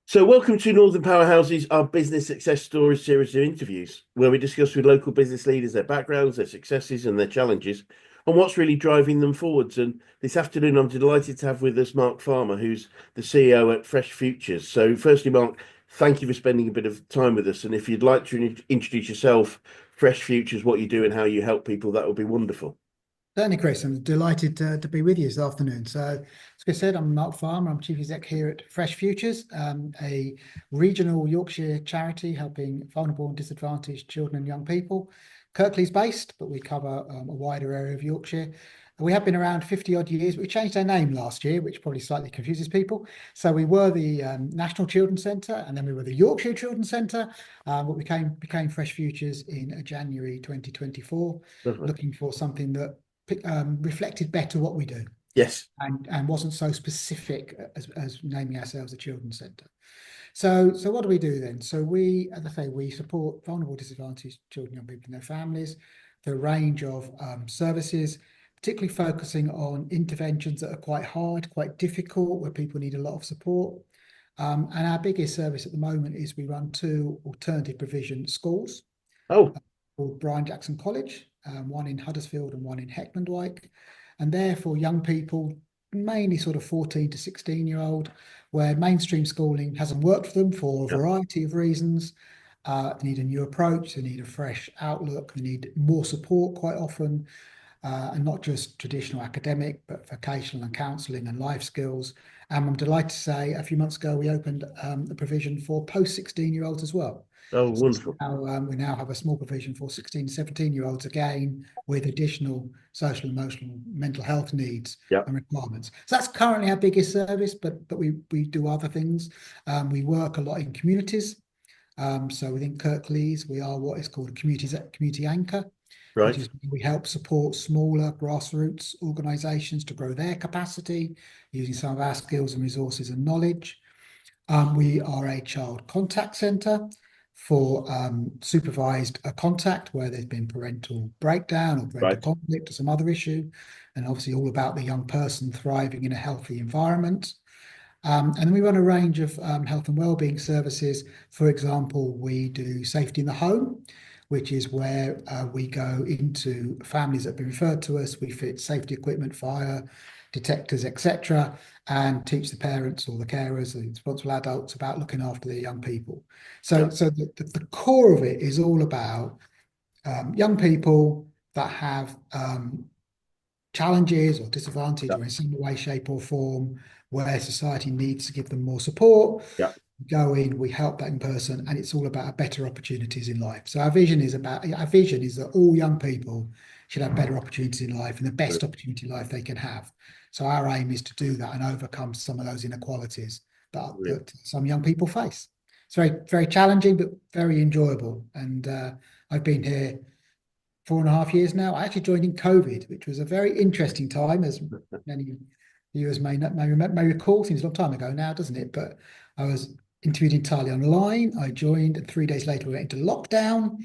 So, welcome to Northern Powerhouses, our business success stories series of interviews, where we discuss with local business leaders their backgrounds, their successes, and their challenges, and what's really driving them forwards. And this afternoon, I'm delighted to have with us Mark Farmer, who's the CEO at FreshFutures. So, firstly, Mark, thank you for spending a bit of time with us. And if you'd like to introduce yourself, FreshFutures, what you do, and how you help people, that would be wonderful. Certainly, Chris. I'm delighted to be with you this afternoon. So, as I said, I'm Mark Farmer. I'm Chief Exec here at Fresh Futures, a regional Yorkshire charity helping vulnerable and disadvantaged children and young people. Kirklees based, but we cover a wider area of Yorkshire. We have been around 50 odd years. We changed our name last year, which probably slightly confuses people. So we were the National Children's Centre, and then we were the Yorkshire Children's Centre, but became Fresh Futures in January 2024, Lovely. looking for something that reflected better what we do Yes. and wasn't so specific as naming ourselves a children's centre. So what do we do then? So we, as I say, we support vulnerable, disadvantaged children, young people and their families, the range of services, particularly focusing on interventions that are quite hard, quite difficult, where people need a lot of support. And our biggest service at the moment is we run two alternative provision schools Oh, called Brian Jackson College, one in Huddersfield and one in Heckmondwike. And therefore, young people, mainly sort of 14 to 16-year-old, where mainstream schooling hasn't worked for them for a yeah, variety of reasons. They need a new approach, they need a fresh outlook, they need more support quite often, and not just traditional academic, but vocational and counselling and life skills. And I'm delighted to say a few months ago, we opened the provision for post-16-year-olds as well. oh, So wonderful. now, we now have a small provision for 16 to 17-year-olds again with additional social, emotional, mental health needs Yeah, and requirements. So that's currently our biggest service, but we do other things. We work a lot in communities. So within Kirklees, we are what is called a community anchor, which right. is we help support smaller grassroots organisations to grow their capacity using some of our skills and resources and knowledge. We are a child contact centre for supervised contact where there's been parental breakdown or parental Right. conflict or some other issue, and obviously all about the young person thriving in a healthy environment. And then we run a range of health and wellbeing services. For example, we do safety in the home, which is where we go into families that have been referred to us. We fit safety equipment, fire detectors, etc., and teach the parents or the carers, the responsible adults about looking after their young people. Yeah, So the core of it is all about young people that have challenges or disadvantage yeah, or in some way, shape, or form where society needs to give them more support. yeah. Go in, we help that in person, and it's all about better opportunities in life. So our vision is that all young people should have better opportunities in life and the best opportunity in life they can have. So our aim is to do that and overcome some of those inequalities Brilliant. that some young people face. It's very challenging, but very enjoyable. And I've been here 4.5 years now. I actually joined in COVID, which was a very interesting time, as many viewers may recall. Seems a long time ago now, doesn't it? But I was interviewed entirely online. I joined, and 3 days later we went into lockdown.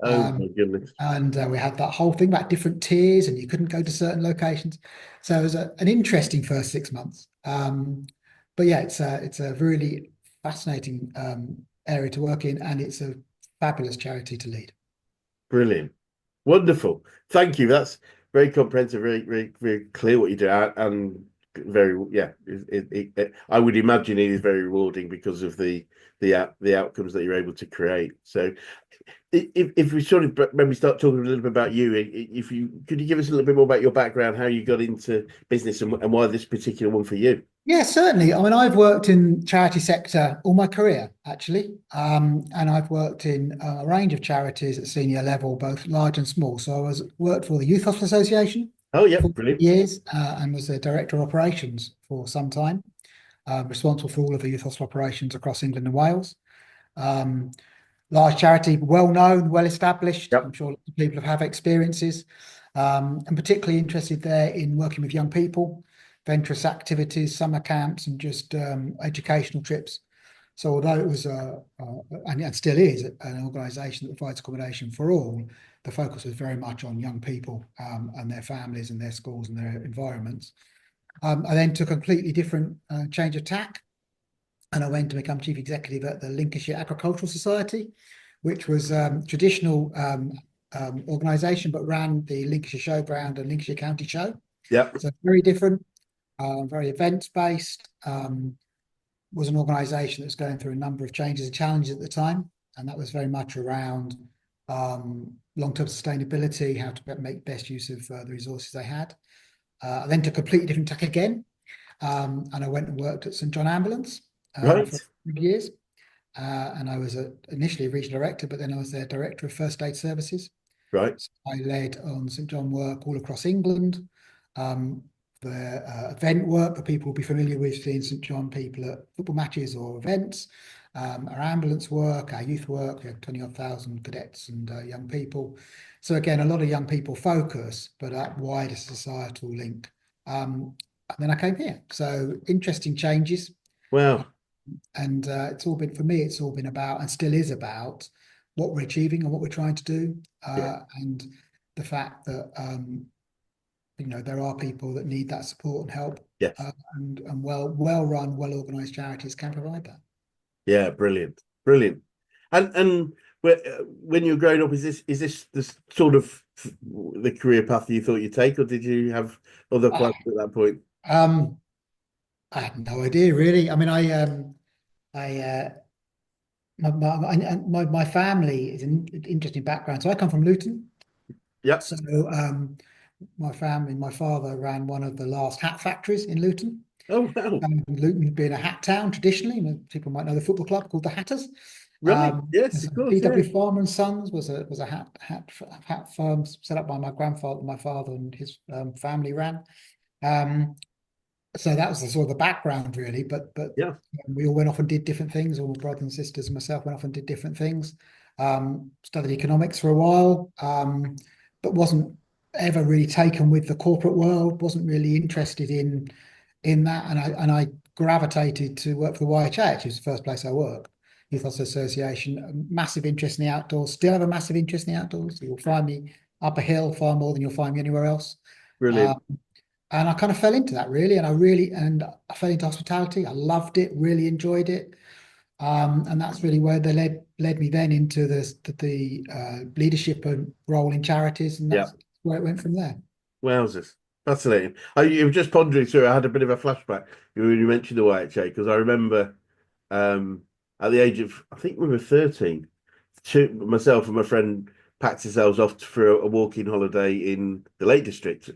Oh my goodness. And we had that whole thing about different tiers, and you couldn't go to certain locations. So it was an interesting first 6 months. But yeah, it's a really fascinating area to work in, and it's a fabulous charity to lead. Brilliant. Wonderful. Thank you. That's very comprehensive, very clear what you do, and very, yeah. I would imagine it is very rewarding because of the outcomes that you're able to create. So, if we sort of maybe start talking a little bit about you, if you could you give us a little bit more about your background, how you got into business, and why this particular one for you? Yeah, certainly. I mean, I've worked in charity sector all my career, actually, and I've worked in a range of charities at senior level, both large and small. So I was worked for the Youth Hospital Association Oh, yeah, for brilliant. years and was the director of operations for some time, responsible for all of the youth hospital operations across England and Wales. Um, Large charity, well known, well established. I'm Yep. sure lots of people have experiences, and particularly interested there in working with young people, venturous activities, summer camps, and just educational trips. So although it was and it still is an organisation that provides accommodation for all, the focus was very much on young people and their families and their schools and their environments. I then took a completely different change of tack and I went to become chief executive at the Lincolnshire Agricultural Society, which was traditional organisation, but ran the Lincolnshire Showground and Lincolnshire County Show. Yeah. So very different, very events based. Was an organisation that was going through a number of changes and challenges at the time, and that was very much around long-term sustainability, how to make best use of the resources they had. I then took a completely different tack again, and I went and worked at St John Ambulance Right. for 5 years. And I was initially a regional director, but then I was their director of first aid services. Right. So I led on St John work all across England, the event work that people will be familiar with, seeing St John people at football matches or events, our ambulance work, our youth work. We have 20,000 cadets and young people. So again, a lot of young people focus, but a wider societal link. And then I came here. So interesting changes. Wow. And it's all been, for me, it's all been about, and still is about, what we're achieving and what we're trying to do. Yeah. And the fact that, there are people that need that support and help. Yes. And well-run, well-organised charities can provide that. Yeah. Brilliant. Brilliant. And when you were growing up, is this the sort of the career path you thought you'd take, or did you have other plans at that point? I had no idea really. I mean, my family is an interesting background. So I come from Luton. Yeah. So my father ran one of the last hat factories in Luton. Oh wow. Luton being a hat town traditionally, people might know the football club called the Hatters. Right. Yes, of course. P.W. Yeah. Farmer and Sons was a hat firm set up by my father and his family ran. So that was the sort of the background really, but Yeah. we all went off and did different things. All my brothers and sisters and myself went off and did different things. Studied economics for a while, but wasn't ever really taken with the corporate world. Wasn't really interested in that, and I gravitated to work for the YHA, which was the first place I worked. Youth Hostel Association, a massive interest in the outdoors. Still have a massive interest in the outdoors. You'll find me up a hill far more than you'll find me anywhere else. Brilliant. And I kind of fell into that really, and I fell into hospitality. I loved it, really enjoyed it, and that's really where they led me then into the leadership and role in charities, and that's where it went from there. Wowzers. Fascinating. You were just pondering through. I had a bit of a flashback when you mentioned the YHA, because I remember at the age of, I think we were 13, myself and my friend packed ourselves off for a walking holiday in the Lake District,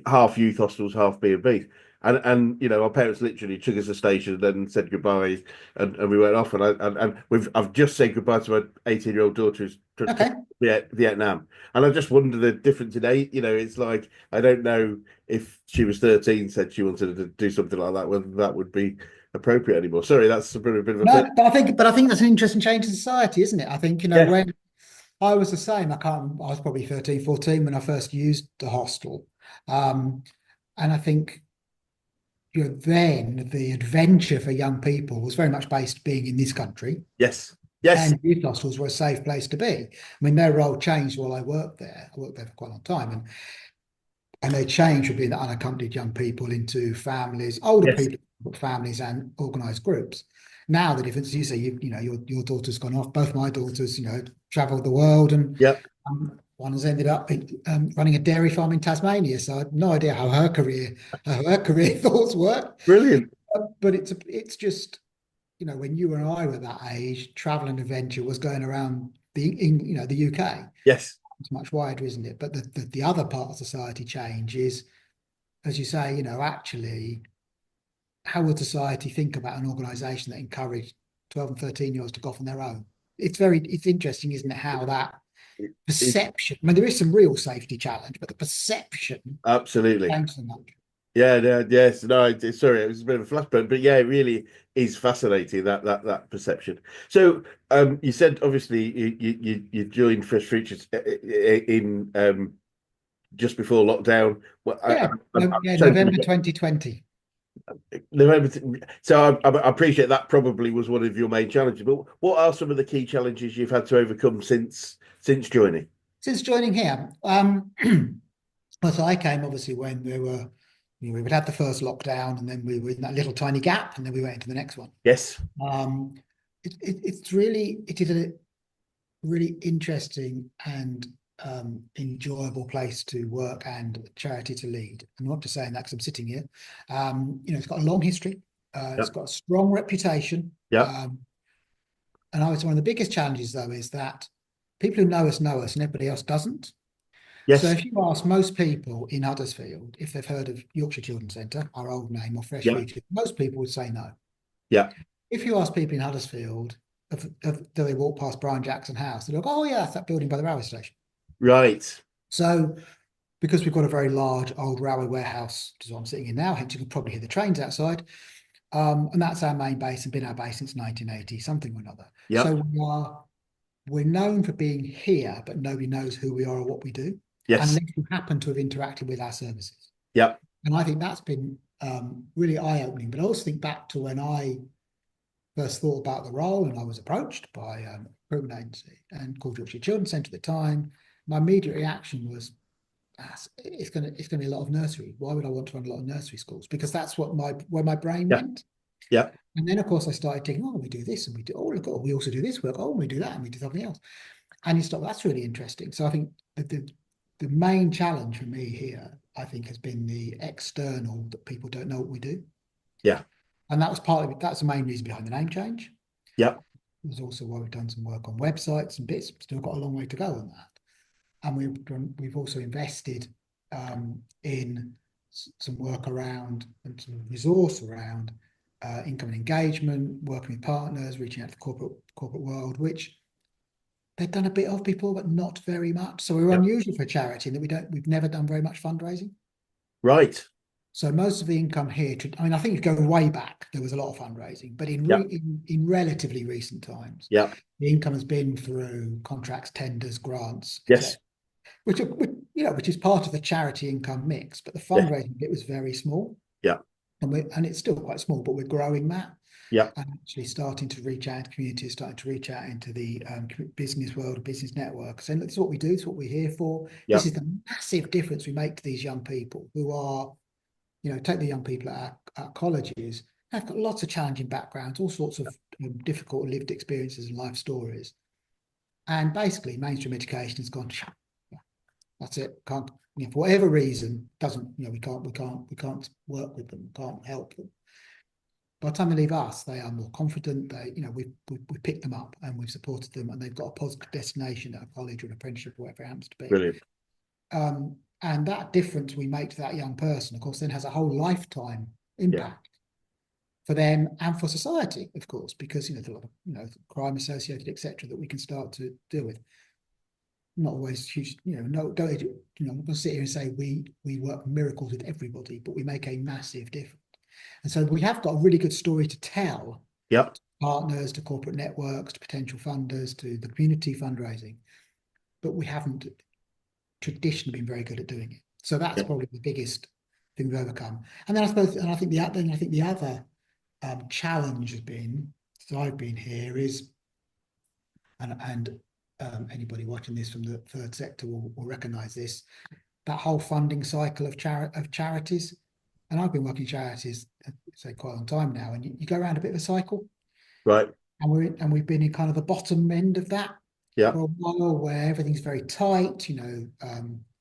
half youth hostels, half B&Bs. And our parents literally took us to the station and then said goodbye, and we went off. And I've just said goodbye to my 18-year-old daughter who's Vietnam, and I just wonder the difference in age. It's like, I don't know if she was 13, said she wanted to do something like that, whether that would be appropriate anymore. Sorry, that's a bit of a No, but I think that's an interesting change in society, isn't it? I think when I was the same. I was probably 13, 14 when I first used the hostel. And I think, then the adventure for young people was very much based being in this country. Yes. Yes. And youth hostels were a safe place to be. I mean, their role changed while I worked there. I worked there for quite a long time. And they changed from being unaccompanied young people into families, older people, families and organised groups. Now the difference, you say, your daughter's gone off. Both my daughters, travelled the world, and one has ended up running a dairy farm in Tasmania. So I had no idea how her career thoughts work. Brilliant. But it's just, when you and I were that age, travel and adventure was going around the UK. Yes. It's much wider, isn't it? But the other part of society change is, as you say, actually, how would society think about an organisation that encouraged 12 and 13-year-olds to go off on their own? It's interesting, isn't it, how that perception, I mean, there is some real safety challenge, but the perception absolutely changed so much. Yes. No, sorry, it was a bit of a flashback, but yeah, it really is fascinating, that perception. So you said obviously you joined FreshFutures in just before lockdown. November 2020. So I appreciate that probably was one of your main challenges, but what are some of the key challenges you've had to overcome since joining? Since joining here, well, so I came obviously when there were we'd had the first lockdown, and then we were in that little tiny gap, and then we went into the next one. Yes. Um, it is a really interesting and enjoyable place to work and charity to lead. I'm not just saying that because I'm sitting here. It's got a long history. It's Yep. got a strong reputation. Yep. And I would say one of the biggest challenges, though, is that people who know us, and everybody else doesn't. So Yes. if you ask most people in Huddersfield if they've heard of Yorkshire Children's Centre, our old name, or Fresh Yep. Futures, most people would say no. Yep. If you ask people in Huddersfield, do they walk past Brian Jackson House, they're like, oh yeah, that's that building by the railway station. Right. So because we've got a very large old railway warehouse, which is what I'm sitting in now, hence you can probably hear the trains outside. And that's our main base and been our base since 1980, something or another. Yep. So we're known for being here, but nobody knows who we are or what we do, Yes. unless you happen to have interacted with our services. Yep. And I think that's been really eye-opening. But I also think back to when I first thought about the role, and I was approached by a recruitment agency and called Yorkshire Children's Centre at the time. My immediate reaction was, it's going to be a lot of nursery. Why would I want to run a lot of nursery schools? Because that's where my brain Yep. went. Yep. And then, of course, I started thinking, oh, we do this and we do, oh, look, oh, we also do this work. Oh, we do that and we do something else. And you start, that's really interesting. So I think the main challenge for me here, I think, has been the external, that people don't know what we do. Yeah. And that's the main reason behind the name change. Yep. It was also why we've done some work on websites and bits. Still got a long way to go on that. And we've also invested in some work around and some resource around income and engagement, working with partners, reaching out to the corporate world, which they've done a bit of before, but not very much. So we're unusual for a charity in that we've never done very much fundraising. Right. So most of the income here, I think if you go way back, there was a lot of fundraising, but in relatively recent times, Yep. the income has been through contracts, tenders, grants, Yes. which is part of the charity income mix. But the fundraising bit was very small. Yeah. And it's still quite small, but we're growing that. Yeah. And actually starting to reach out to communities, starting to reach out into the business world, business network, saying, this is what we do, this is what we're here for. Yeah. This is the massive difference we make to these young people who are, take the young people at our colleges. They've got lots of challenging backgrounds, all sorts of difficult lived experiences and life stories. And basically, mainstream education has gone, that's it. Can't, for whatever reason, we can't work with them, can't help them. By the time they leave us, they are more confident. We've picked them up and we've supported them, and they've got a positive destination at a college or an apprenticeship or whatever it happens to be. Brilliant. And that difference we make to that young person, of course, then has a whole lifetime impact for them and for society, of course, because there's a lot of crime associated, etc., that we can start to deal with. Not always huge, I'm not going to sit here and say we work miracles with everybody, but we make a massive difference. And so we have got a really good story to tell. Yep. To partners, to corporate networks, to potential funders, to the community fundraising, but we haven't traditionally been very good at doing it. So that's probably the biggest thing we've overcome. And then I think the other challenge has been, since I've been here, is and anybody watching this from the third sector will recognise this, that whole funding cycle of charities. And I've been working charities, say, quite a long time now, and you go around a bit of a cycle. Right. And we've been in kind of the bottom end of that for a while, where everything's very tight,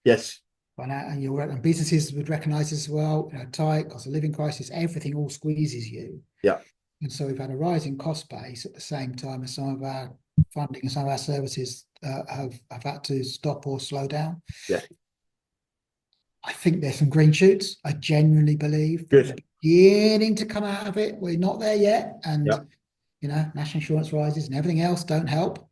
Yes. And businesses would recognise this as well, tight, cost of living crisis, everything all squeezes you. Yeah. And so we've had a rising cost base at the same time as some of our funding and some of our services have had to stop or slow down. Yeah. I think there's some green shoots. I genuinely believe that we're beginning to come out of it. We're not there yet. And, national insurance rises and everything else don't help.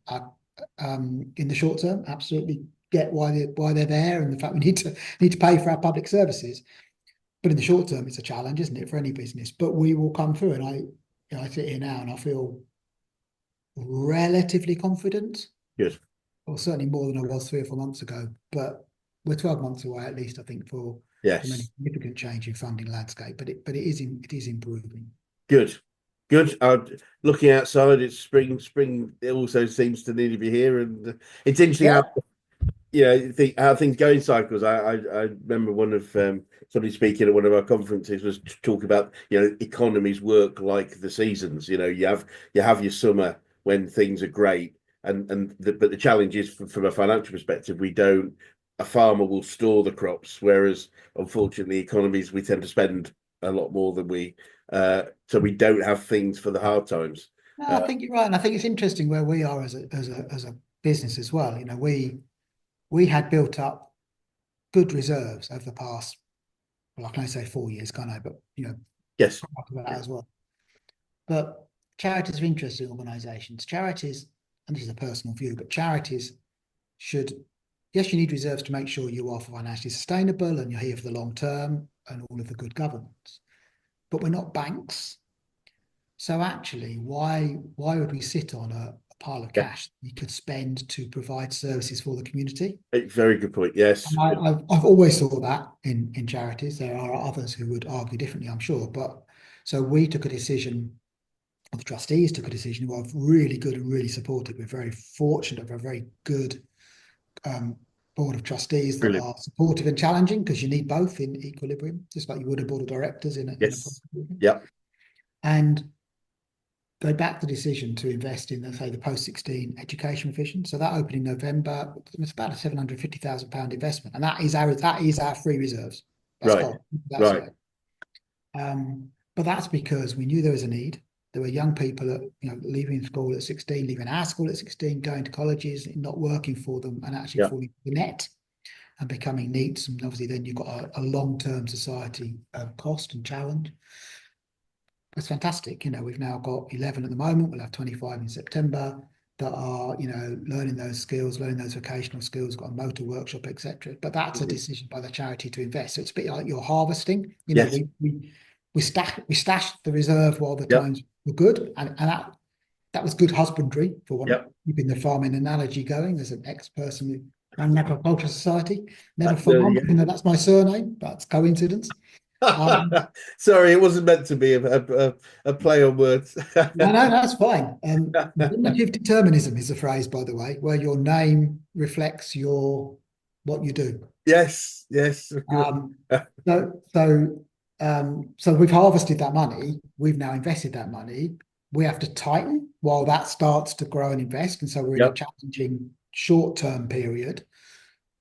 In the short term, absolutely get why they're there, and the fact we need to pay for our public services. But in the short term, it's a challenge, isn't it, for any business? But we will come through. And I sit here now and I feel relatively confident. Good. Well, certainly more than I was 3 or 4 months ago. But we're 12 months away, at least, I think, for any significant change in funding landscape. But it is improving. Good. Looking outside, it's spring. It also seems to nearly be here, and it's interesting how how things go in cycles. I remember one of somebody speaking at one of our conferences was to talk about, economies work like the seasons. You have your summer when things are great, but the challenge is from a financial perspective, we don't. A farmer will store the crops, whereas unfortunately, economies we tend to spend a lot more than so we don't have things for the hard times. No, I think you're right, and I think it's interesting where we are as a business as well. We had built up good reserves over the past, well, I can only say 4 years, can't I? But Yes, prior to that as well. But charities are interesting organisations. Charities, and this is a personal view, but charities should, yes, you need reserves to make sure you are financially sustainable and you're here for the long term and all of the good governance. But we're not banks. So actually, why would we sit on a pile of yeah, cash you could spend to provide services for the community? very good point. Yes, And I've always thought that in charities. There are others who would argue differently, I'm sure. But so we took a decision, or the trustees took a decision, who are really good and really supportive. We're very fortunate of a very good board of trustees that brilliant. are supportive and challenging, because you need both in equilibrium, just like you would a board of directors in a Yes, property. yeah, And they backed the decision to invest in, say, the post-16 education revision. So that opened in November. It's about a £750,000 investment, and that is our free reserves. That's right, gone. That's right. right. But that's because we knew there was a need. There were young people that, leaving school at 16, leaving our school at 16, going to colleges, not working for them, and actually Yeah, falling the net and becoming neats. And obviously, then you've got a long-term society cost and challenge. It's fantastic. We've now got 11 at the moment. We'll have 25 in September that are, learning those skills, learning those vocational skills, got a motor workshop, etc. But that's a decision by the charity to invest. So it's a bit like you're harvesting. yes, We stashed the reserve while the yep, times were good, and that was good husbandry, for one, yep. keeping the farming analogy going. As an ex-person who ran an agricultural society, never There farmed, you even though that's my surname. That's coincidence. go. Sorry, it wasn't meant to be a play on words. No, no, that's fine. Normative determinism is a phrase, by the way, where your name reflects what you do. Yes, yes. Um, so, so, so we've harvested that money. We've now invested that money. We have to tighten while that starts to grow and invest, and so we're in a Yep, challenging short-term period.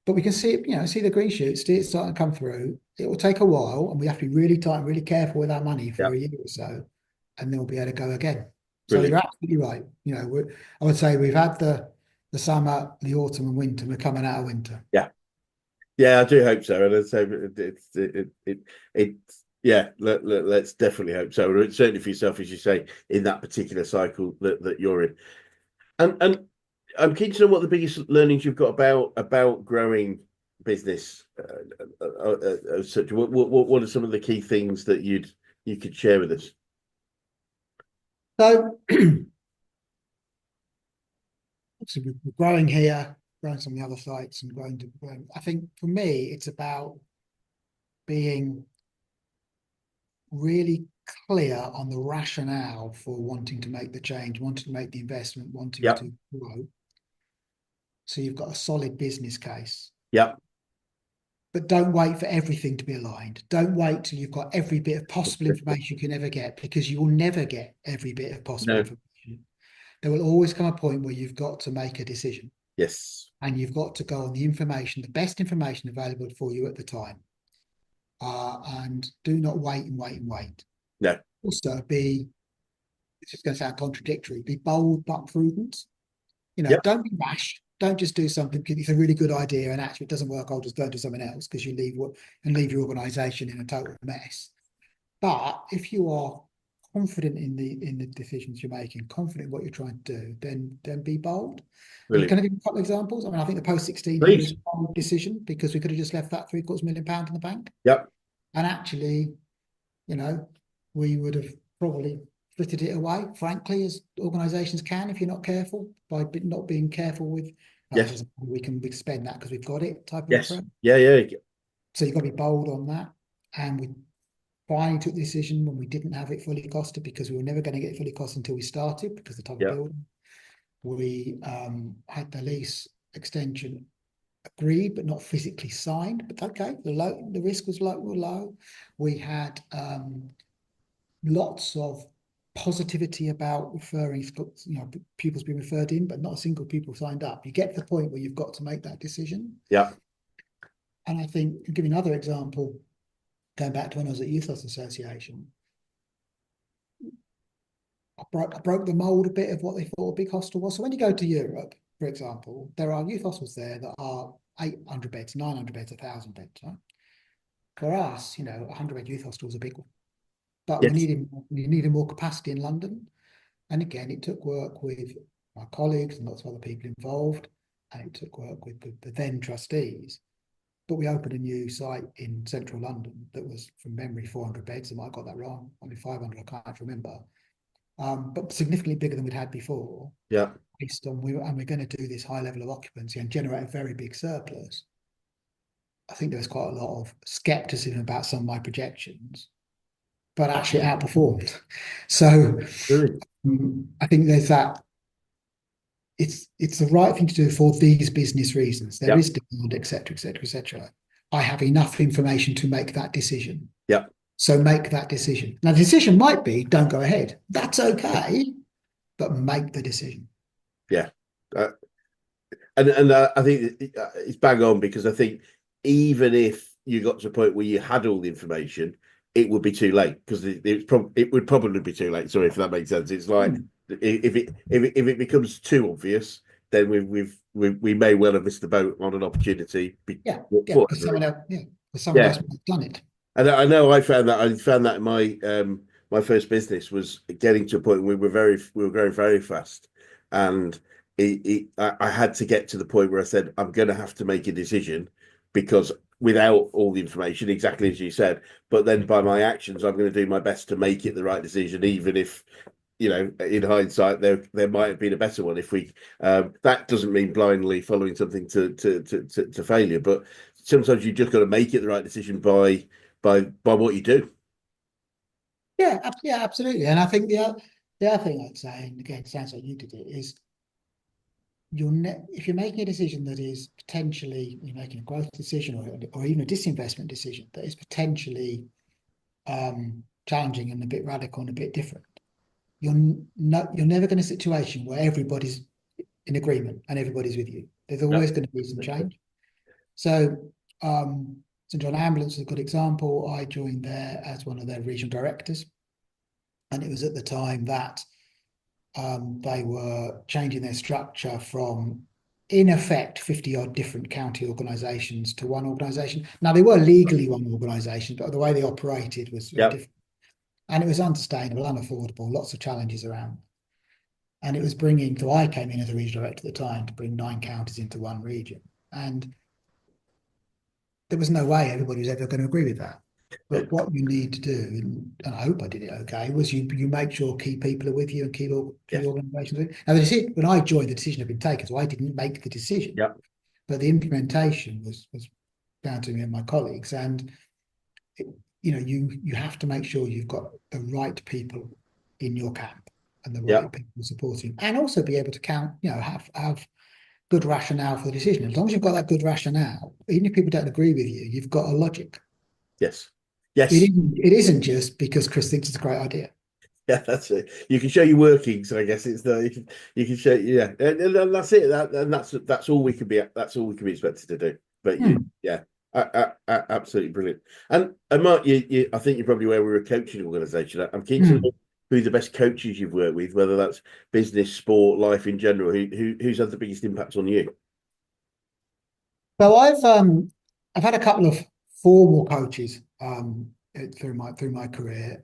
But we can see it, see the green shoots, see it starting to come through. It will take a while, and we have to be really tight and really careful with our money for yep. a year or so, and then we'll be able to go again. So you're Brilliant. absolutely right. I would say we've had the summer, the autumn, and winter. We're coming out of winter. Yeah, yeah. I do hope so, and I'd say yeah. Let's definitely hope so. And certainly for yourself, as you say, in that particular cycle that you're in, and I'm keen to know what the biggest learnings you've got about growing business. Such. What are some of the key things that you could share with us? So obviously we're growing here, growing some of the other sites, and growing. I think for me, it's about being really clear on the rationale for wanting to make the change, wanting to make the investment, wanting Yep, to grow. So you've got a solid business case. yep. But don't wait for everything to be aligned. Don't wait till you've got every bit of possible information you can ever get, because you will never get every bit of possible No. information. There will always come a point where you've got to make a decision, Yes. and you've got to go on the information, the best information available for you at the time. And do not wait and wait and wait. No. Also, it's just going to sound contradictory, be bold but prudent. Yep. Don't be rash. Don't just do something because it's a really good idea and actually it doesn't work. I'll just go do something else, because you leave your organization in a total mess. But if you are confident in the decisions you're making, confident in what you're trying to do, then be bold. And can Brilliant. I give you a couple of examples? I mean, I think the post 16 here is Please. a bold decision, because we could have just left that £750,000 in the bank. Yep. And actually, we would have probably frittered it away, frankly, as organisations can, if you're not careful, by not being careful with, Yes. we can spend that because we've got it type of Yes. approach. Yeah. Yeah. So you've got to be bold on that. And we finally took the decision when we didn't have it fully costed, because we were never going to get it fully costed until we started, because the type of Yeah. building. We had the lease extension agreed but not physically signed. But okay, the risk was low. We had lots of positivity about referring, pupils being referred in, but not a single pupil signed up. You get to the point where you've got to make that decision. Yeah. And I think, give you another example, going back to when I was at Youth Loss Association, I broke the mold a bit of what they thought a big hostel was. So when you go to Europe, for example, there are youth hostels there that are 800 beds, 900 beds, 1,000 beds. Right? For us, 100-bed youth hostels are big, but we Yes. needed more capacity in London. And again, it took work with my colleagues and lots of other people involved, and it took work with the then trustees. But we opened a new site in central London that was, from memory, 400 beds. I might have got that wrong. Only 500, I can't remember. But significantly bigger than we'd had before. Yeah. Based on we're going to do this high level of occupancy and generate a very big surplus. I think there was quite a lot of skepticism about some of my projections, but actually outperformed. So Really? I think there's that. It's the right thing to do for these business reasons. There Yeah. is demand, etc., etc., etc. I have enough information to make that decision. Yeah. So make that decision. Now, the decision might be don't go ahead. That's okay, but make the decision. Yeah. And I think it's bang on, because I think even if you got to a point where you had all the information, it would be too late, because it would probably be too late. Sorry if that makes sense. It's like if it becomes too obvious, then we may well have missed the boat on an opportunity. Yeah, For because someone else, yeah. might have done it. And I know I found that in my first business was getting to a point where we were growing very fast, and I had to get to the point where I said I'm going to have to make a decision, because without all the information, exactly as you said, but then by my actions, I'm going to do my best to make it the right decision, even if, in hindsight, there might have been a better one. If we that doesn't mean blindly following something to failure, but sometimes you just got to make it the right decision by what you do. Yeah, absolutely. And I think the other thing I'd say, and again, it sounds like you did it, is if you're making a decision that is potentially you're making a growth decision or even a disinvestment decision that is potentially challenging and a bit radical and a bit different, you're never going to a situation where everybody's in agreement and everybody's with you. There's always going to be some change. So St John Ambulance is a good example. I joined there as one of their regional directors, and it was at the time that they were changing their structure from, in effect, 50-odd different county organisations to one organisation. Now, they were legally one organisation, but the way they operated was very different. And it was unsustainable, unaffordable, lots of challenges around. And it was so I came in as a regional director at the time to bring 9 counties into one region. And there was no way everybody was ever going to agree with that. But what you need to do, and I hope I did it okay, was you make sure key people are with you and key organisations with you. Now, when I joined, the decision had been taken, so I didn't make the decision. Yeah. But the implementation was down to me and my colleagues. And you have to make sure you've got the right people in your camp and the right people supporting, and also be able to count. Have good rationale for the decision. As long as you've got that good rationale, even if people don't agree with you, you've got a logic. Yes. Yes. It isn't just because Chris thinks it's a great idea. Yeah, that's it. You can show your workings. I guess it's you can show. Yeah, and that's it. That's all we can be. That's all we can be expected to do. But absolutely brilliant. And Mark, I think you're probably aware we're a coaching organisation. I'm keen to know who the best coaches you've worked with, whether that's business, sport, life in general. Who's had the biggest impact on you? So I've had a couple of formal coaches through my career,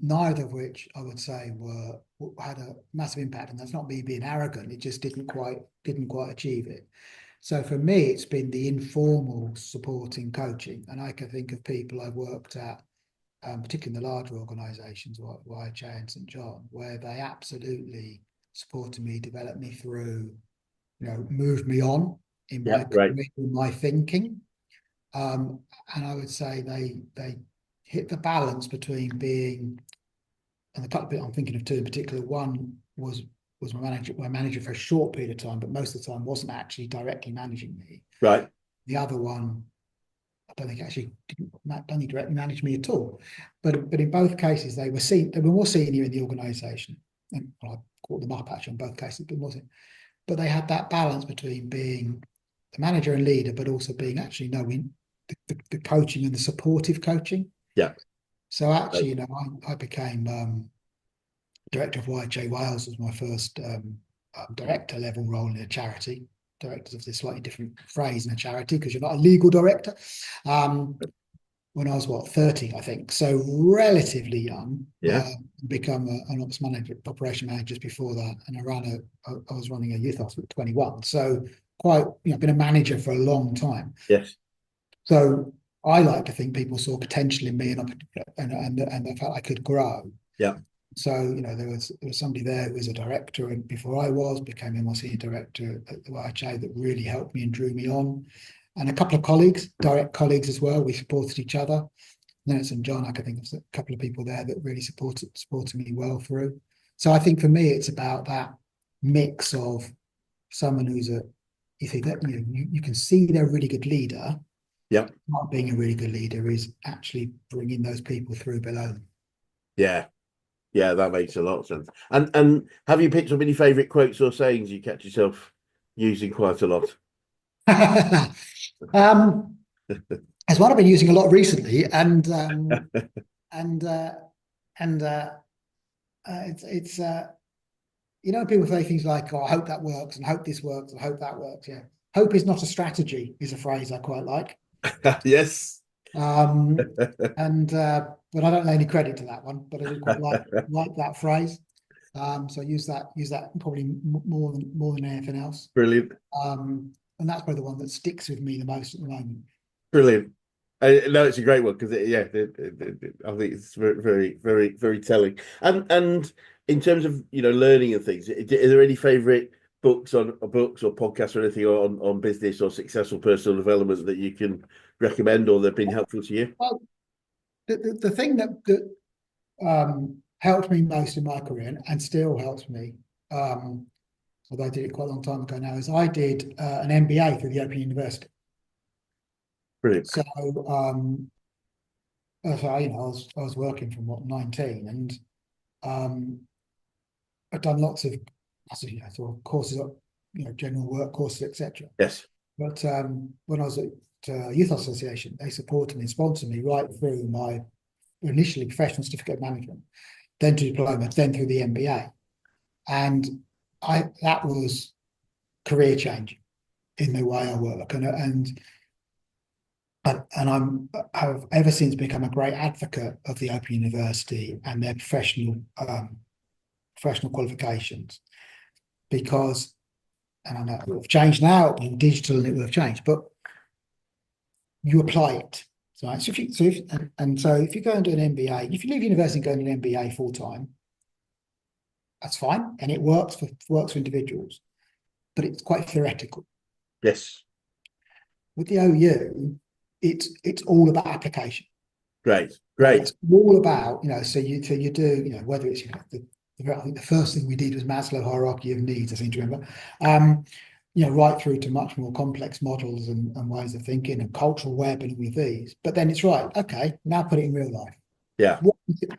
neither of which I would say had a massive impact. And that's not me being arrogant; it just didn't quite achieve it. So for me, it's been the informal supporting coaching, and I can think of people I've worked at, particularly in the larger organisations, YHA and St John, where they absolutely supported me, developed me through, moved me on in my career, in my thinking. And I would say they hit the balance between being, and the couple I'm thinking of two in particular. One was my manager for a short period of time, but most of the time wasn't actually directly managing me. Right. The other one, I don't think actually don't think directly managed me at all. But in both cases, they were more senior in the organisation. And I caught them up actually in both cases, but they had that balance between being the manager and leader, but also being actually knowing the coaching and the supportive coaching. Yeah. So actually, I became director of YJ Wales was my first director level role in a charity. Directors of this slightly different phrase in a charity because you're not a legal director. When I was 30, I think, so relatively young. Yeah. Become an ops manager, operation manager just before that, and I was running a youth hospital at 21. So quite, been a manager for a long time. Yes. So I like to think people saw potential in me, and they felt I could grow. Yeah. So there was somebody there who was a director, and before I became a more senior director at the YHA, that really helped me and drew me on, and a couple of colleagues, direct colleagues as well. We supported each other. Dennis and John, I can think of a couple of people there that really supported me well through. So I think for me, it's about that mix of someone who's you think that you can see they're a really good leader. Yeah. Not being a really good leader is actually bringing those people through below them. Yeah. Yeah, that makes a lot of sense. And have you picked up any favourite quotes or sayings you catch yourself using quite a lot? There's one I've been using a lot recently, and it's people say things like, "Oh, I hope that works," and "Hope this works," and "Hope that works." Yeah, hope is not a strategy is a phrase I quite like. Yes. But I don't lay any credit to that one. But I do quite like that phrase. So I use that probably more than anything else. Brilliant. And that's probably the one that sticks with me the most at the moment. Brilliant. No, it's a great one because I think it's very, very, very, very telling. And in terms of learning and things, are there any favourite books or podcasts or anything on business or successful personal development that you can recommend or that have been helpful to you? Well, the thing that helped me most in my career and still helps me, although I did it quite a long time ago now, is I did an MBA through the Open University. Brilliant. So I was working from 19, and I've done lots of sort of courses, general work courses, etc. Yes. But when I was at Youth Association, they supported me and sponsored me right through my initially professional certificate of management, then to diploma, then through the MBA, and that was career changing in the way I work, and I've ever since become a great advocate of the Open University and their professional qualifications, because, and I know it will have changed now in digital and it will have changed, but you apply it. So if you go and do an MBA, if you leave university and go into an MBA full time, that's fine, and it works for individuals, but it's quite theoretical. Yes. With the OU, it's all about application. Great. It's all about so you do whether it's I think the first thing we did was Maslow hierarchy of needs, I seem to remember, right through to much more complex models and ways of thinking and cultural web and all of these. But then it's right, okay, now put it in real life. Yeah.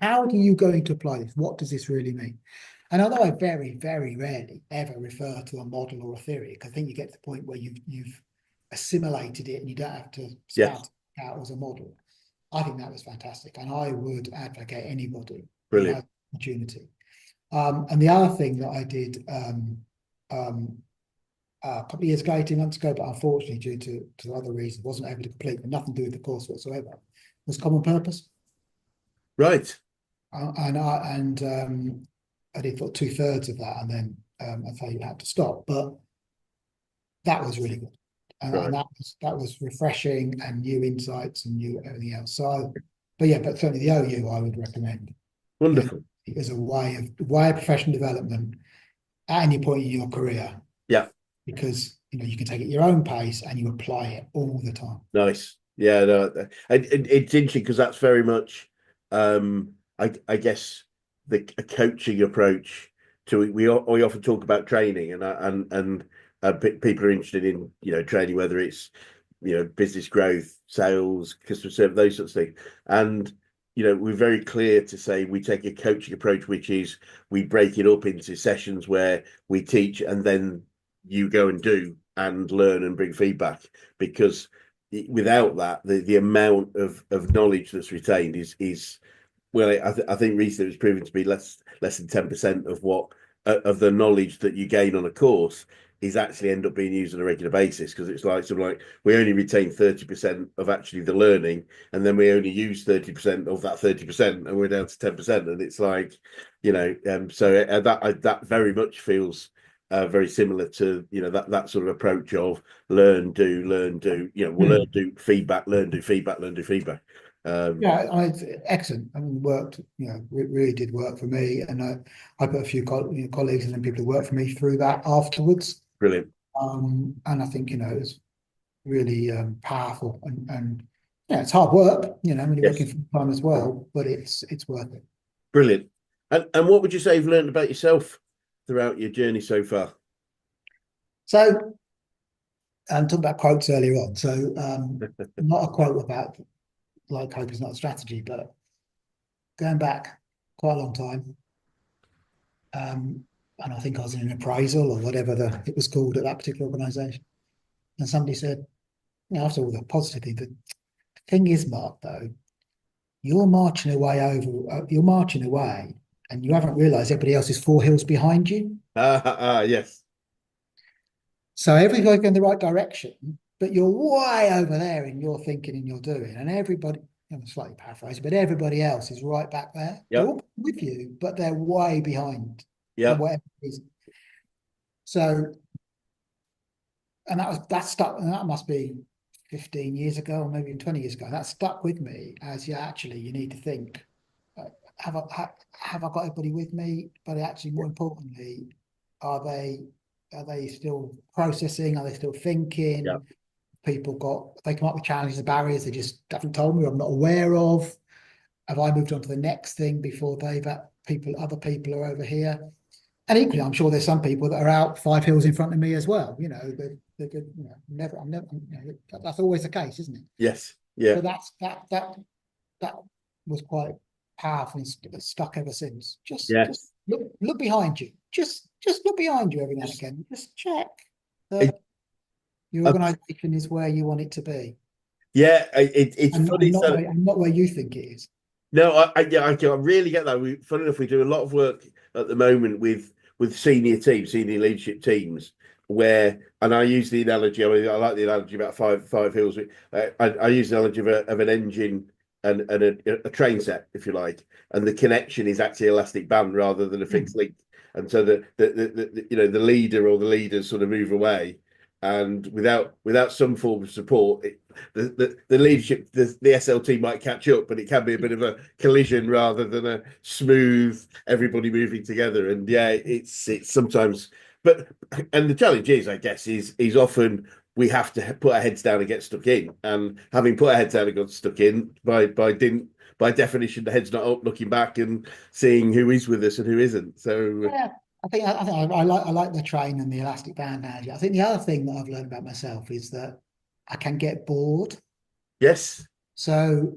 How are you going to apply this? What does this really mean? And although I very, very rarely ever refer to a model or a theory, because I think you get to the point where you've assimilated it and you don't have to spout it out as a model. I think that was fantastic, and I would advocate anybody who has the opportunity. And the other thing that I did a couple of years ago, 18 months ago, but unfortunately due to other reasons, wasn't able to complete, but nothing to do with the course whatsoever, was Common Purpose. Right. And I did 2/3 of that, and then I thought you had to stop. But that was really good, and that was refreshing and new insights and new everything else. So, but certainly the OU I would recommend. Wonderful. As a way of professional development at any point in your career. Yeah. Because you can take it at your own pace and you apply it all the time. Nice. Yeah, no, it's interesting because that's very much, I guess, a coaching approach to we often talk about training and people are interested in training, whether it's business growth, sales, customer service, those sorts of things. And we're very clear to say we take a coaching approach, which is we break it up into sessions where we teach and then you go and do and learn and bring feedback, because without that, the amount of knowledge that's retained is well, I think recently it was proven to be less than 10% of what of the knowledge that you gain on a course is actually end up being used on a regular basis, because it's like something like we only retain 30% of actually the learning, and then we only use 30% of that 30%, and we're down to 10%, and it's like so that very much feels very similar to that sort of approach of learn, do, we'll learn, do, feedback, learn, do, feedback, learn, do, feedback. It's excellent. I mean, worked, it really did work for me. And I put a few colleagues and then people who worked for me through that afterwards. Brilliant. And I think, it's really powerful and it's hard work, when you're Yes. working full time as well, but it's worth it. Brilliant. And what would you say you've learned about yourself throughout your journey so far? So, talking about quotes earlier on. So, not a quote about like hope is not a strategy, but going back quite a long time. And I think I was in an appraisal or whatever it was called at that particular organisation. And somebody said, after all the positive things, the thing is, Mark, though, you're marching away, and you haven't realised everybody else is 4 hills behind you. Yes. So everybody's going in the right direction, but you're way over there in your thinking and your doing, and everybody, I'm slightly paraphrasing, but everybody else is right back there. Yep. They're all with you, but they're way behind. Yeah. Whatever reason. So, and that stuck, and that must be 15 years ago, or maybe 20 years ago. That stuck with me as actually you need to think, have I got everybody with me? But actually, more importantly, are they still processing? Are they still thinking? Yep. They come up with challenges and barriers they just haven't told me, or I'm not aware of. Have I moved on to the next thing before other people are over here? And equally, I'm sure there's some people that are out 5 hills in front of me as well. They're good. That's always the case, isn't it? Yes. Yeah. So that was quite powerful and stuck ever since. Just look behind you. Just look behind you every now and again. Just check that your organisation is where you want it to be. Yeah, it's funny. And not where you think it is. No, I really get that. Funny enough, we do a lot of work at the moment with senior leadership teams, and I use the analogy. I mean, I like the analogy about five hills. I use the analogy of an engine and a train set, if you like, and the connection is actually elastic band rather than a fixed link. And so the leader or the leaders sort of move away, and without some form of support, the leadership, the SLT might catch up, but it can be a bit of a collision rather than a smooth everybody moving together. And it's sometimes, and the challenge is, I guess, is often we have to put our heads down and get stuck in. And having put our heads down and got stuck in, by definition, the head's not up, looking back and seeing who is with us and who isn't. So I like the train and the elastic band analogy. I think the other thing that I've learned about myself is that I can get bored. Yes. So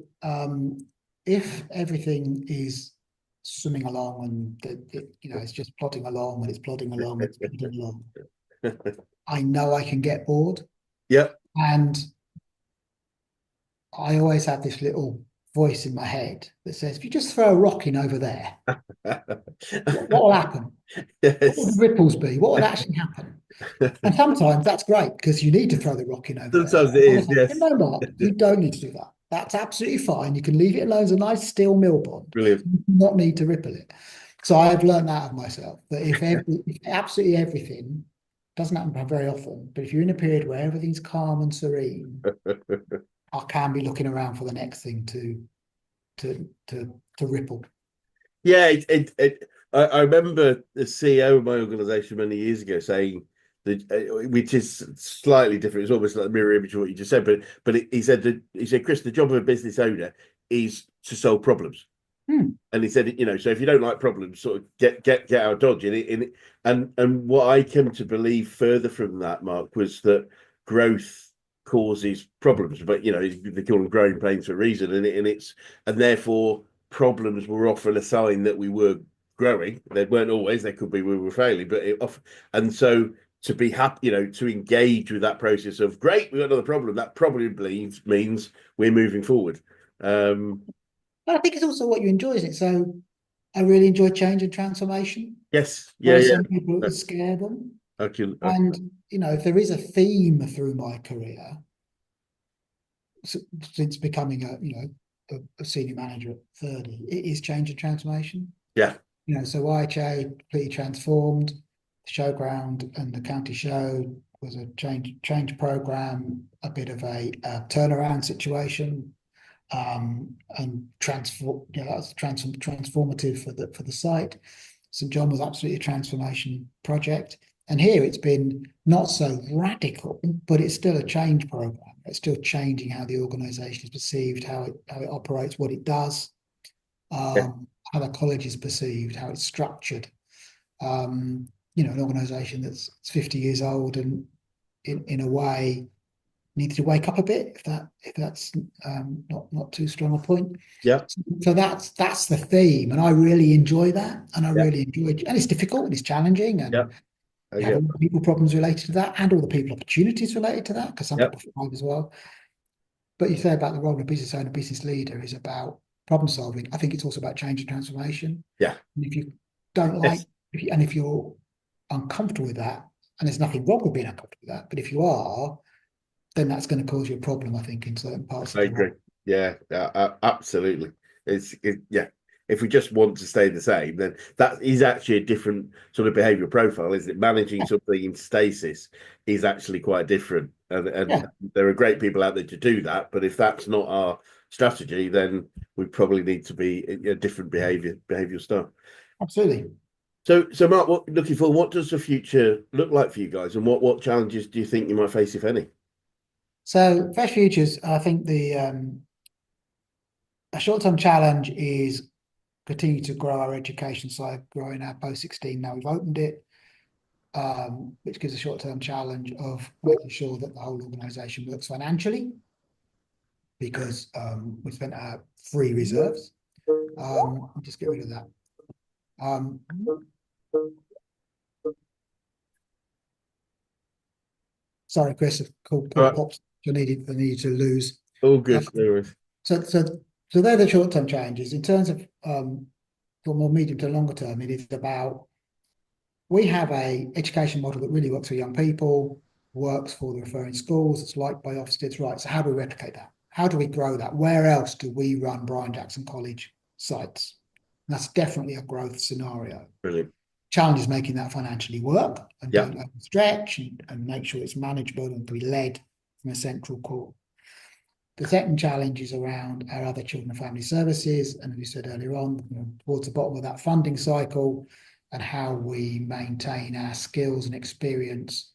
if everything is swimming along and it's just plodding along and it's plodding along, it's plodding along, I know I can get bored. Yep. And I always have this little voice in my head that says, if you just throw a rock in over there, what will happen? Yes. What will the ripples be? What will actually happen? And sometimes that's great because you need to throw the rock in over Sometimes there. it is, yes. No, Mark, you don't need to do that. That's absolutely fine. You can leave it alone as a nice steel mill pond. Brilliant. You do not need to ripple it. So I've learned that of myself, that if absolutely everything doesn't happen very often, but if you're in a period where everything's calm and serene, I can be looking around for the next thing to ripple. Yeah, I remember the CEO of my organisation many years ago saying that, which is slightly different. It's almost like a mirror image of what you just said. But he said, Chris, the job of a business owner is to solve problems. And he said, so if you don't like problems, sort of get out of Dodge. And what I came to believe further from that, Mark, was that growth causes problems. But they call them growing pains for a reason, and therefore problems were often a sign that we were growing. They weren't always. They could be we were failing, and so to be happy, to engage with that process of great, we've got another problem. That probably means we're moving forward. But I think it's also what you enjoy, isn't it? So I really enjoy change and transformation. Yes, There yeah, are yeah. some people that scare them. I And, if there is a theme through my career, since becoming a senior manager at 30, it is change and transformation. yeah, So YHA completely transformed. The showground and the county show was a change program, a bit of a turnaround situation, and that was transformative for the site. St John was absolutely a transformation project. And here it's been not so radical, but it's still a change program. It's still changing how the organisation is perceived, how it operates, what it does, yeah, how the college is perceived, how it's structured. An organisation that's 50 years old and in a way needs to wake up a bit, if that's not too strong a point. yeah, So that's the theme, and I really enjoy that, and I yeah, really enjoy it. And it's difficult and it's challenging, yeah. and I you have get, all the people problems related to that, and all the people opportunities related to that, because some yeah, people thrive as well. But you say about the role of a business owner, business leader is about problem solving. I think it's also about change and transformation. yeah, And if you don't like, yes, if you're uncomfortable with that, and there's nothing wrong with being uncomfortable with that, but if you are, then that's going to cause you a problem, I think, in certain parts of I the role. agree. Yeah, absolutely. Yeah. If we just want to stay the same, then that is actually a different sort of behavioural profile, isn't it? Managing something in stasis is actually quite different, and Yeah, there are great people out there to do that. But if that's not our strategy, then we probably need to be a different behavioural style. absolutely. So Mark, looking forward, what does the future look like for you guys, and what challenges do you think you might face, if any? So FreshFutures, I think the a short-term challenge is continue to grow our education side, growing our post-16. Now we've opened it, which gives a short-term challenge of making sure that the whole organisation works financially, because we spent our free reserves. Just get rid of that. Sorry, Chris, a call All right, pops. I needed to lose. all Uh, good. No worries. so they're the short-term challenges. In terms of for more medium to longer term, it is about, we have a education model that really works for young people, works for the referring schools, it's liked by Ofsteds, right? So how do we replicate that? How do we grow that? Where else do we run Brian Jackson College sites? And that's definitely a growth scenario. Brilliant. Challenge is making that financially work and Yeah. don't overstretch, and make sure it's manageable and be led from a central core. The second challenge is around our other children and family services, and as we said earlier on, towards the bottom of that funding cycle, and how we maintain our skills and experience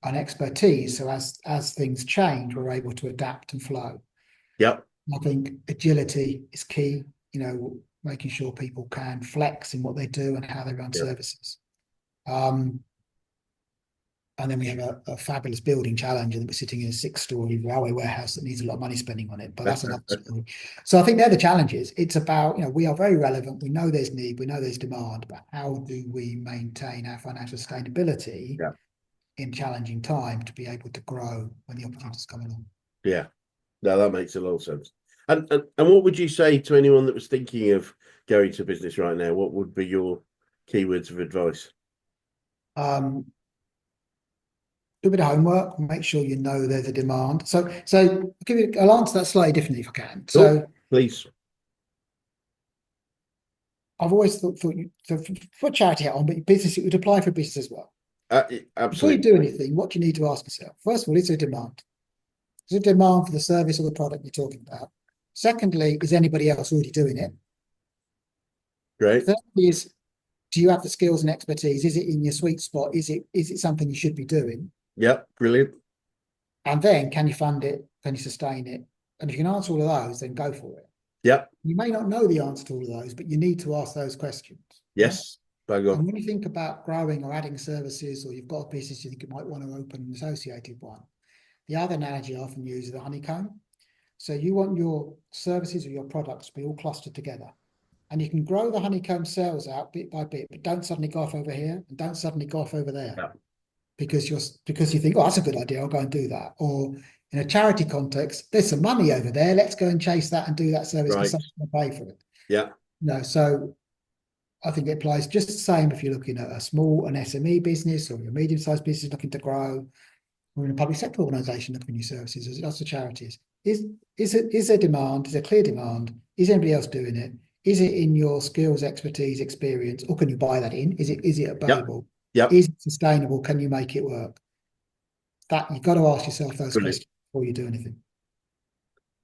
and expertise. So as things change, we're able to adapt and flow. Yep. I think agility is key, making sure people can flex in what they do and how they run Yep. services. And then we have a fabulous building challenge, and we're sitting in a 6-story railway warehouse that needs a lot of money spending on it, but that's another story. So I think they're the challenges. It's about, we are very relevant. We know there's need, we know there's demand, but how do we maintain our financial sustainability Yeah. in challenging time to be able to grow when the opportunities come along? Yeah. No, that makes a lot of sense. And what would you say to anyone that was thinking of going to business right now? What would be your keywords of advice? Um, do a bit of homework, make sure you know there's a demand. So I'll answer that slightly differently if I can. Oh, So please. I've always thought you, so put charity hat on, but your business, it would apply for business as well. Before you Absolutely. do anything, what you need to ask yourself, first of all, is there demand? Is there demand for the service or the product you're talking about? Secondly, is anybody else already doing it? Great. Thirdly is, do you have the skills and expertise? Is it in your sweet spot? Is it something you should be doing? Yep. Brilliant. And then, can you fund it? Can you sustain it? And if you can answer all of those, then go for it. Yep. You may not know the answer to all of those, but you need to ask those questions. Right? Yes. Bang on. And when you think about growing or adding services, or you've got a business you think you might want to open an associated one, The other analogy I often use is the honeycomb. So you want your services or your products to be all clustered together. And you can grow the honeycomb cells out bit by bit, but don't suddenly go off over here and don't suddenly go off over there. Yeah. Because you think, oh, that's a good idea, I'll go and do that. Or in a charity context, there's some money over there, let's go and chase that and do that service because Right. someone's going to pay for it. Yeah. So I think it applies just the same if you're looking at an SME business, or a medium-sized business looking to grow, or in a public sector organisation looking for new services, as it does for charities. Is there demand? Is there clear demand? Is anybody else doing it? Is it in your skills, expertise, experience, or can you buy that in? Is it available? Yep. Is it sustainable? Can you make it work? That you've got to ask yourself those Brilliant. questions before you do anything.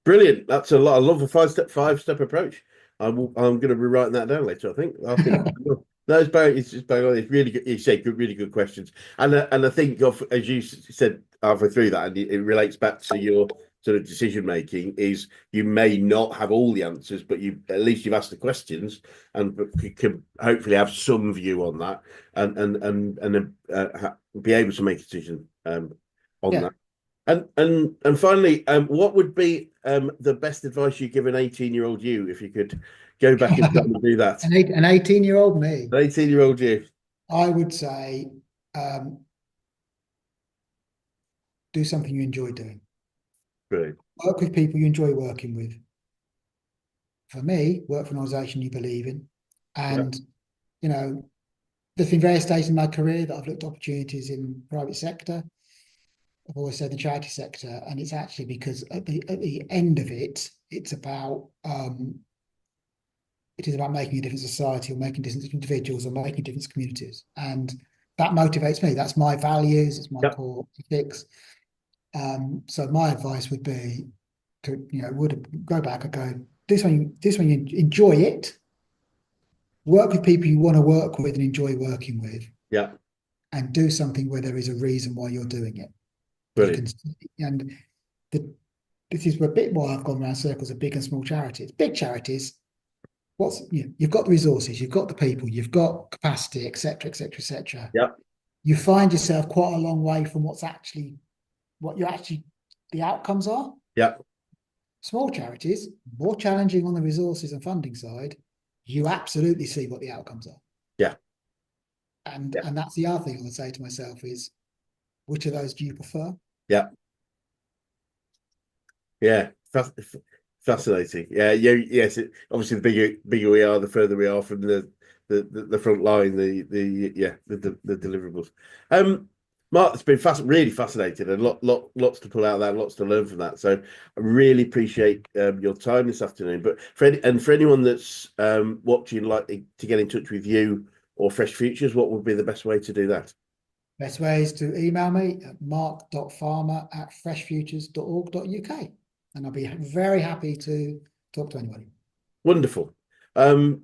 Brilliant. That's a lot. I love the five-step approach. I'm going to be writing that down later. I think no, it's just it's really good. You say really good questions, and I think as you said halfway through that, and it relates back to your sort of decision making. Is you may not have all the answers, but at least you've asked the questions, and you can hopefully have some view on that, and be able to make a decision on that. And finally, what would be the best advice you give an 18-year-old you if you could go back in time and do that? An 18-year-old me. An 18-year-old you. I would say do something you enjoy doing. Brilliant. Work with people you enjoy working with. For me, work for an organisation you believe in. And, there's been various stages in my career that I've looked at opportunities in the private sector. I've always said the charity sector, and it's actually because at the end of it, it's about making a difference in society, or making a difference to individuals, or making a difference to communities, and that motivates me. That's my values. It's my core ethics. So my advice would be to go back and go do something you enjoy it. Work with people you want to work with and enjoy working with. Yeah. And do something where there is a reason why you're doing it. Brilliant. This is a bit more I've gone around circles of big and small charities. Big charities, you've got the resources, you've got the people, you've got capacity, etc., etc., etc. Yeah. You find yourself quite a long way from what the outcomes are. Yeah. Small charities, more challenging on the resources and funding side. You absolutely see what the outcomes are. Yeah. And that's the other thing I would say to myself is, which of those do you prefer? Yeah. Yeah. Fascinating. Yeah. Yes. Obviously, the bigger we are, the further we are from the front line. The deliverables. Mark, it's been really fascinating, and lots to pull out of that, lots to learn from that. So I really appreciate your time this afternoon. But for anyone that's watching, like to get in touch with you or FreshFutures, what would be the best way to do that? Best way is to email me at mark.farmer@freshfutures.org.uk, and I'll be very happy to talk to anybody. Wonderful.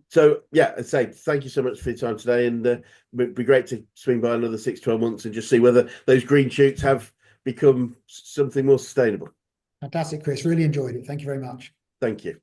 So yeah, I'd say thank you so much for your time today, and it'd be great to swing by another 6-12 months and just see whether those green shoots have become something more sustainable. Fantastic, Chris. Really enjoyed it. Thank you very much. Thank you.